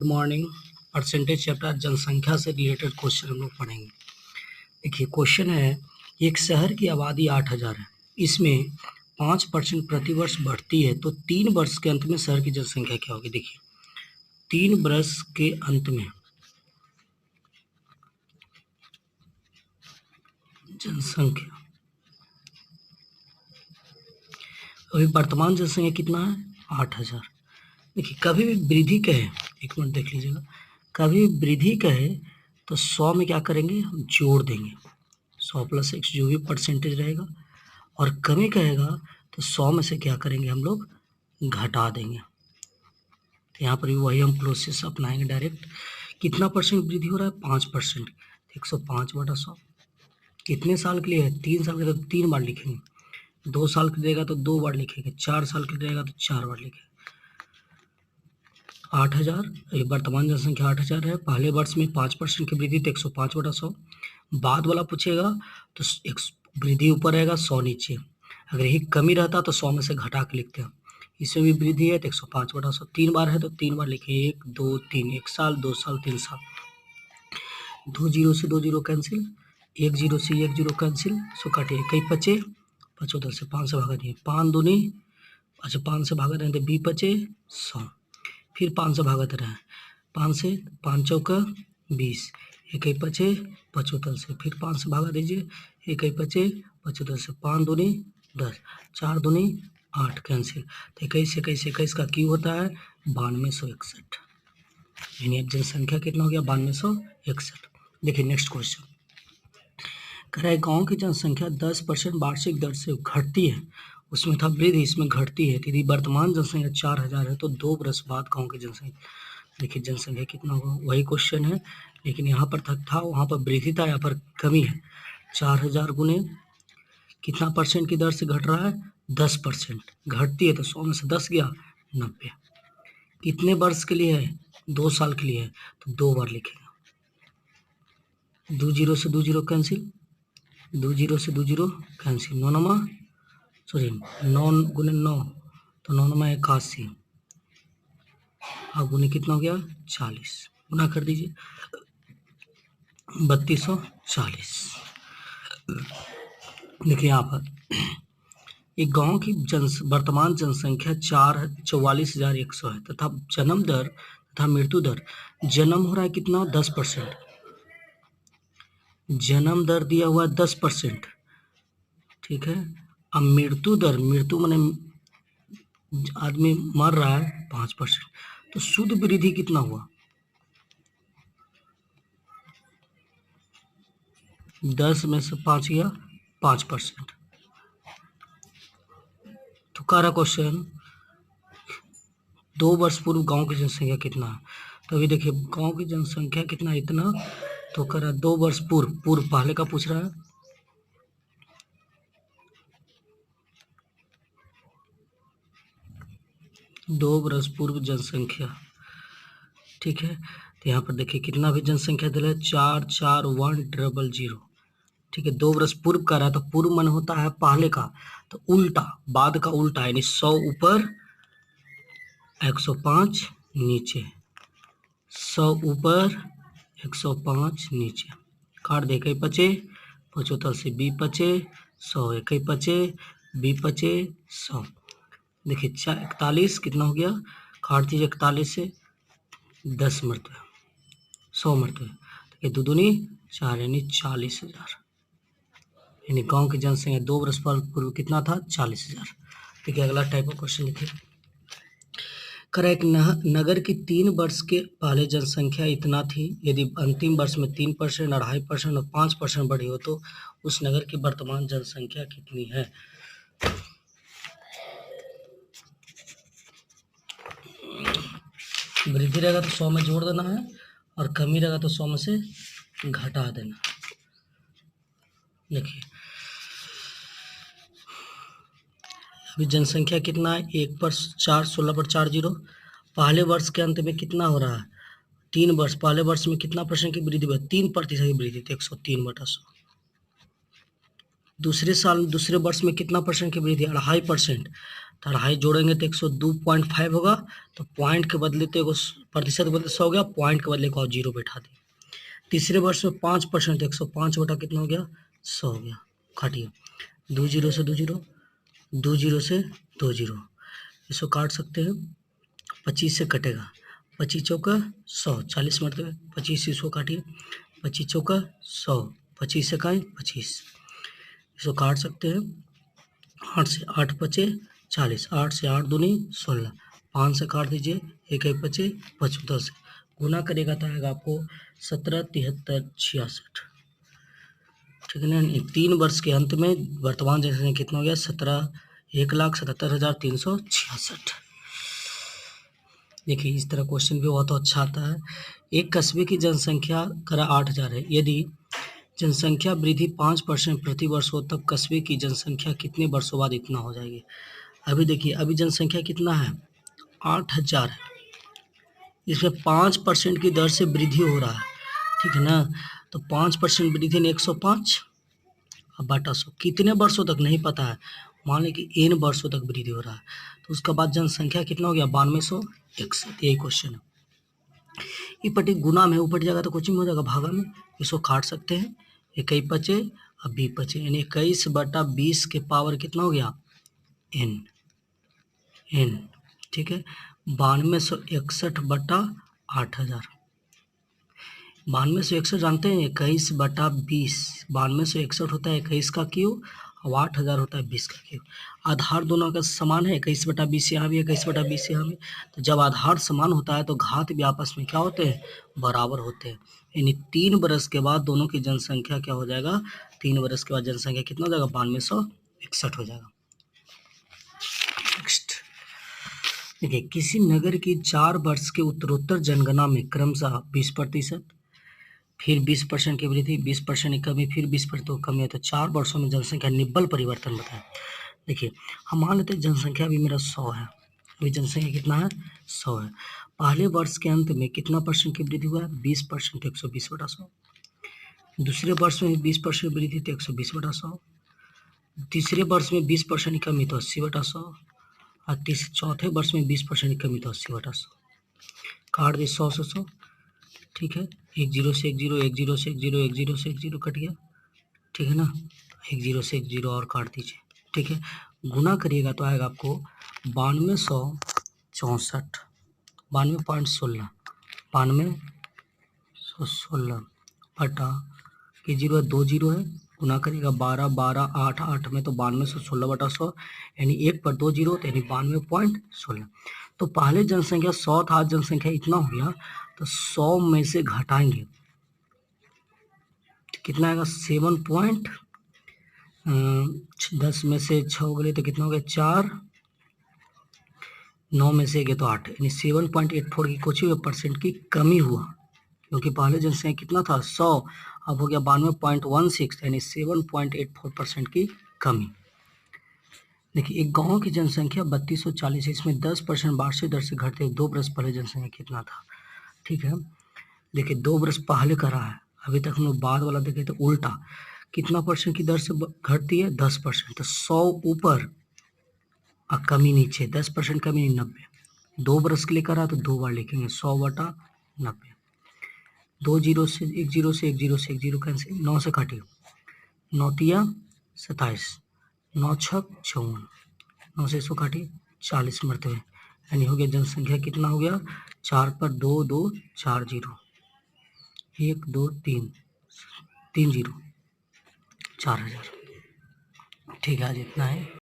Good morning. Percentage chapter जनसंख्या से related question हम लोग पढ़ेंगे। देखिए क्वेश्चन है, एक शहर की आबादी 8,000 है, इसमें 5% प्रतिवर्ष बढ़ती है तो 3 वर्ष के अंत में शहर की जनसंख्या क्या होगी। देखिए 3 वर्ष के अंत में जनसंख्या, अभी वर्तमान जनसंख्या कितना है 8,000। देखिए कभी भी वृद्धि कहे, एक मिनट देख लीजिएगा, कभी भी वृद्धि कहे तो 100 में क्या करेंगे, हम जोड़ देंगे 100 + x जो भी परसेंटेज रहेगा, और कमी कहेगा तो 100 में से क्या करेंगे, हम लोग घटा देंगे। तो यहाँ पर भी वही हम प्रोसेस अपनाएंगे डायरेक्ट। कितना परसेंट वृद्धि हो रहा है, 5%। 105/100 कितने साल के लिए है, 3 साल के, तो 3 बार लिखेंगे। 2 साल के रहेगा तो 2 बार लिखेंगे, 4 साल के रहेगा तो 4 बार लिखेंगे। 8,000, वर्तमान जनसंख्या 8,000 है, पहले वर्ष में 5% की वृद्धि तो 105/100। बाद वाला पूछेगा तो वृद्धि ऊपर रहेगा 100 नीचे, अगर यही कमी रहता तो 100 में से घटा के लिखते हैं। इसमें भी वृद्धि है तो 105/100, 3 बार है तो 3 बार लिखे, 1 2 3, 1 साल 2 साल 3 साल। 2 जीरो से 2 जीरो कैंसिल, 1 जीरो से 1 जीरो कैंसिल, सो काटिए, कई बचे 75 से 5 से भागा दिए, 5 दूनी, अच्छा 5 से भागा दें तो 20 बचे 100, फिर 5 से भागा दे रहा है, 5 से 5 चौका 20, 1 बचे 75 से, फिर 5 से भागा दीजिए, 1 बचे 75 से, 5 दूनी 10, 4 दूनी 8 कैंसिल, तो 21 21 21 का क्यू होता है 9261, यानी अब जनसंख्या कितना हो गया 9261। देखिए नेक्स्ट क्वेश्चन कह रहा है, गाँव की जनसंख्या 10% वार्षिक दर से घटती है, उसमें था वृद्धि, इसमें घटती है, यदि वर्तमान जनसंख्या 4,000 है तो 2 वर्ष बाद गाँव की जनसंख्या, देखिए जनसंख्या कितना होगा, वही क्वेश्चन है, लेकिन यहाँ पर था वहाँ पर वृद्धि था, यहाँ पर कमी है। 4,000 गुने कितना परसेंट की दर से घट रहा है, 10%, घटती है तो 100 में से 10 गया 90। कितने वर्ष के लिए है, 2 साल के लिए है, तो 2 बार लिखेगा। 2 जीरो से 2 जीरो कैंसिल, 2 जीरो से 2 जीरो कैंसिल, 9 गुने 9 तो 9 9 81, अब गुने कितना हो गया 40, गुना कर दीजिए 3240। देखिए यहाँ पर एक गांव की वर्तमान जनसंख्या 44,100 है तथा जन्म दर तथा मृत्यु दर, जन्म हो रहा है कितना 10%, जन्म दर दिया हुआ है 10%, ठीक है। अब मृत्यु दर, मृत्यु माने आदमी मर रहा है 5%, तो शुद्ध वृद्धि कितना हुआ, 10 में से 5 गया 5%। तो कारा क्वेश्चन 2 वर्ष पूर्व गांव की जनसंख्या कितना है, तो अभी देखिए गांव की जनसंख्या कितना है, इतना, तो करा 2 वर्ष पूर्व, पूर्व पहले का पूछ रहा है, दो वर्ष पूर्व जनसंख्या, ठीक है। तो यहाँ पर देखिए कितना भी जनसंख्या दिला है 44100, ठीक है। 2 वर्ष पूर्व का रहा है तो पूर्व मन होता है पहले का, तो उल्टा बाद का उल्टा, यानी 100 ऊपर 105 नीचे, 100 ऊपर 105 नीचे, काट दे, कई बचे 75 से 20 बचे 100, कई बचे 20 बचे 100, देखिए 41 कितना हो गया, काट दीजिए 41 से 10 मरतबे 100 मरतबे, तो ये 2 दूनी 4 यानी 40,000, यानी गांव की जनसंख्या 2 वर्ष पूर्व कितना था 40,000। देखिए अगला टाइप ऑफ क्वेश्चन लिखिए, करें एक नगर की 3 वर्ष के पहले जनसंख्या इतना थी, यदि अंतिम वर्ष में 3%, 2.5% और 5% बढ़ी हो तो उस नगर की वर्तमान जनसंख्या कितनी है। वृद्धि रहेगा तो 100 में जोड़ देना है, और कमी रहेगा तो 100 में से घटा देना। देखिए अभी जनसंख्या कितना है, 1 पर 4, 16/4 जीरो, पहले वर्ष के अंत में कितना हो रहा है 3 वर्ष, पहले वर्ष में कितना परसेंट की वृद्धि हुई, 3% की वृद्धि थी 103/100। दूसरे साल दूसरे वर्ष में कितना परसेंट की वृद्धि, 2.5%, तो 2.5 जोड़ेंगे तो 102.5 होगा, तो पॉइंट के बदले तो प्रतिशत के बदले 100 हो गया, पॉइंट के बदले को और जीरो बैठा दिए। तीसरे वर्ष में 5% 105 बटा कितना हो गया, 100 हो गया। काटिए, 2 जीरो से 2 जीरो, 2 जीरो से 2 जीरो, इसको काट सकते हैं, 25 से कटेगा, 25 चौका 100, 40 मरतबे 25, इसको काटिए, 25 चौका 100, 25 से काएँ 25, इसको काट सकते हैं, 8 से 8 पचे 40, 8 से 8 दूनी 16, 5 से काट दीजिए, 1 1 पचे 55, गुना करेगा तो आएगा आपको 17 73 66। ठीक है ना। 3 वर्ष के अंत में वर्तमान जनसंख्या कितना हो गया, 1,77,366। देखिए इस तरह क्वेश्चन भी बहुत अच्छा आता है। एक कस्बे की जनसंख्या करा 8,000 है, यदि जनसंख्या वृद्धि 5% प्रति वर्ष हो तब कस्बे की जनसंख्या कितने वर्षों बाद इतना हो जाएगी। अभी देखिए, अभी जनसंख्या कितना है, 8,000 है, इसमें 5% की दर से वृद्धि हो रहा है। ठीक है ना। तो 5% वृद्धि ने 105 अब बटा 100, कितने वर्षों तक नहीं पता है, मान लें कि n वर्षों तक वृद्धि हो रहा है, तो उसका बाद जनसंख्या कितना हो गया, 9261। यही क्वेश्चन है। ये पट्टी गुना में ऊपर जाएगा तो कोचिंग हो जाएगा भागा में, इसको काट सकते हैं, 21 बचे अब 20 बचे, यानी 21 बटा 20 के पावर कितना हो गया, n। ठीक है, 9261 बटा 8,000, 9261 जानते हैं, 21 बटा 20, 9261 होता है 21 का क्यूब और 8,000 होता है 20 का क्यूब। आधार दोनों का समान है, 21 बटा 20 यहाँ भी, 21 बटा 20 यहाँ भी। तो जब आधार समान होता है तो घात भी आपस में क्या होते हैं, बराबर होते हैं। यानी 3 बरस के बाद दोनों की जनसंख्या क्या हो जाएगा, 3 बरस के बाद जनसंख्या कितना हो जाएगा, 9261 हो जाएगा। नेक्स्ट देखिए, किसी नगर की 4 वर्ष के उत्तरोत्तर जनगणना में क्रमशः 20%, फिर 20% की वृद्धि, 20% की कमी, फिर 20% कमी है, तो 4 वर्षों में जनसंख्या निब्बल परिवर्तन बताएं। देखिए हम मान लेते हैं जनसंख्या भी मेरा 100 है, अभी जनसंख्या कितना है, 100 है। पहले वर्ष के अंत में कितना परसेंट की वृद्धि हुआ है, 20%, 120 बटा 100। दूसरे वर्ष में 20% वृद्धि तो 120 बटा 100। तीसरे वर्ष में 20% की कमी तो 80 बटा 100, और चौथे वर्ष में 20% की कमी तो 80 बटा 100। काट दी 100 से 100। ठीक है, 1 जीरो से 1 जीरो, 1 जीरो से 1 जीरो, 1 जीरो से 1 जीरो कट गया। ठीक है ना, 1 जीरो से 1 जीरो और काट दीजिए। ठीक है, गुना करिएगा तो आएगा आपको 9264, 92.16, 9216 बटा के जीरो है, 2 जीरो है, गुना करिएगा 12 12 8 8 में, तो 9216 बटा 100, यानी 1 पर 2 जीरो, तो यानी 92.16। तो पहले जनसंख्या 100 था, आज जनसंख्या इतना हो गया, तो 100 में से घटाएंगे तो कितना आएगा, 7 पॉइंट 10 में से 6 हो गए तो कितना हो गया, 4, 9 में से गए तो 8, यानी 7.84 की कुछ परसेंट की कमी हुआ, क्योंकि पहले जनसंख्या कितना था, 100, अब हो गया 92.16, यानी 7.84% की कमी। देखिए एक गांव की जनसंख्या 3240 है, इसमें 10% वार्षिक दर से घटते, 2 बरस पहले जनसंख्या कितना था। ठीक है, देखिए 2 बरस पहले का रहा है, अभी तक हम लोग बाद वाला देखे तो उल्टा, कितना परसेंट की दर से घटती है, 10%, तो 100 ऊपर और कमी नीचे, 10% कमी 90, 2 बरस के लिए करा तो 2 बार लिखेंगे, 100 बटा 90, 2 जीरो से 1 जीरो से 1 जीरो से 1 जीरो कैंसिल, 9 से काटिए, 9 तिया 27, 9 छक 54, 9 से 100 काटिए, 40 मरतबे, यानी हो गया जनसंख्या कितना हो गया, 4 पर 2 2 4 जीरो, 1 2 3 3 जीरो, 4000। ठीक है, आज इतना है।